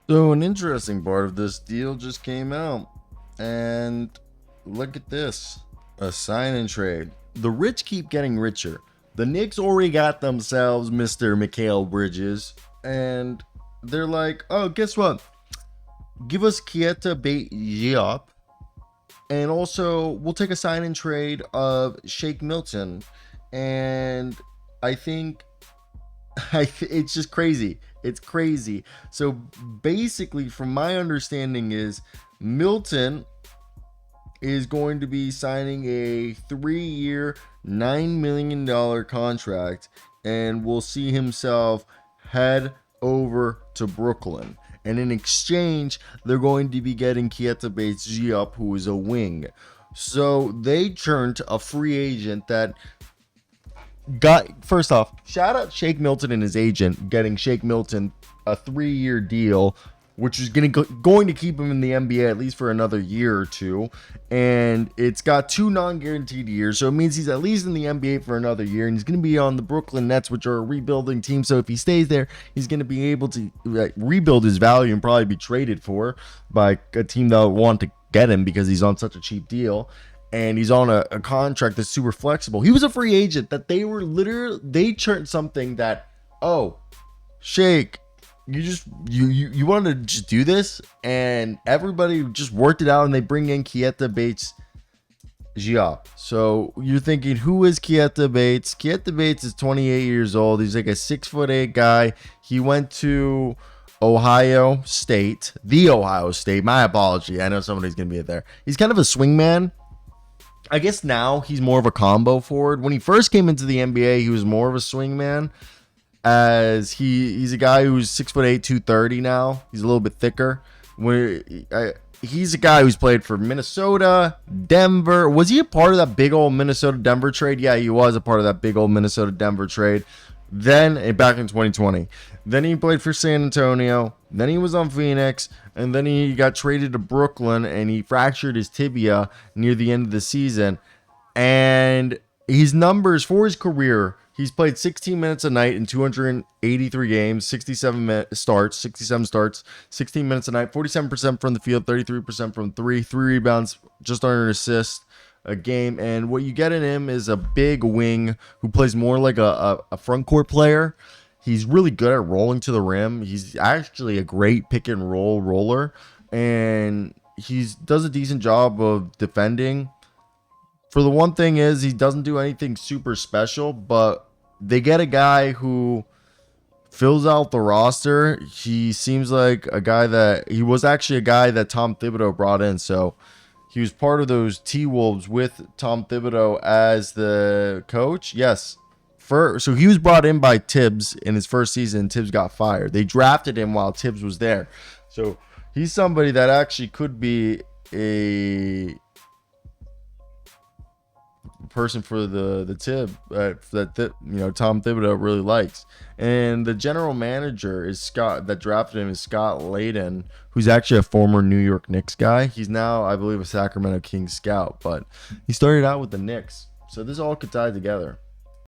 So an interesting part of this deal just came out. And look at this. A sign and trade. The rich keep getting richer. The Knicks already got themselves Mr. Mikal Bridges. And they're like, oh, guess what? Give us Keita Bates-Diop. And also, we'll take a sign and trade of Shake Milton. And I think it's just crazy. It's crazy. So basically, from my understanding, is Milton is going to be signing a 3-year, $9 million contract, and will see himself head over to Brooklyn. And in exchange, they're going to be getting Keita Bates-Diop, who is a wing. So they turned a free agent that got, first off, shout out Shake Milton and his agent getting Shake Milton a 3-year deal, which is going to keep him in the NBA at least for another year or two. And it's got 2 non-guaranteed years, so it means he's at least in the NBA for another year, and he's going to be on the Brooklyn Nets, which are a rebuilding team. So if he stays there, he's going to be able to rebuild his value and probably be traded for by a team that would want to get him because he's on such a cheap deal. And he's on a contract that's super flexible. He was a free agent that they turned something that, oh, Shake, you wanted to just do this, and everybody just worked it out, and they bring in Keita Bates-Diop. So you're thinking, who is Keita Bates? Keita Bates is 28 years old. He's like a 6'8" guy. He went to Ohio State, the Ohio State. My apology. I know somebody's gonna be there. He's kind of a swingman. I guess now he's more of a combo forward. When he first came into the NBA, he was more of a swingman. As he's a guy who's 6'8", 230 now. He's a little bit thicker. He's a guy who's played for Minnesota, Denver. Was he a part of that big old Minnesota Denver trade? Yeah, he was a part of that big old Minnesota Denver trade. Then back in 2020. Then he played for San Antonio. Then he was on Phoenix. And then he got traded to Brooklyn and he fractured his tibia near the end of the season. And his numbers for his career, he's played 16 minutes a night in 283 games, 67 starts, 16 minutes a night, 47% from the field, 33% from 3 rebounds, just under an assist a game. And what you get in him is a big wing who plays more like a front court player. He's really good at rolling to the rim. He's actually a great pick and roll roller, and he does a decent job of defending. For the one thing is he doesn't do anything super special, but they get a guy who fills out the roster. He seems like a guy that he was actually a guy that Tom Thibodeau brought in. So he was part of those T-Wolves with Tom Thibodeau as the coach. Yes. So he was brought in by Tibbs in his first season. Tibbs got fired. They drafted him while Tibbs was there. So he's somebody that actually could be a person for the Tom Thibodeau really likes. And the general manager is Scott, that drafted him is Scott Layden, who's actually a former New York Knicks guy. He's now, I believe, a Sacramento Kings scout, but he started out with the Knicks. So this all could tie together.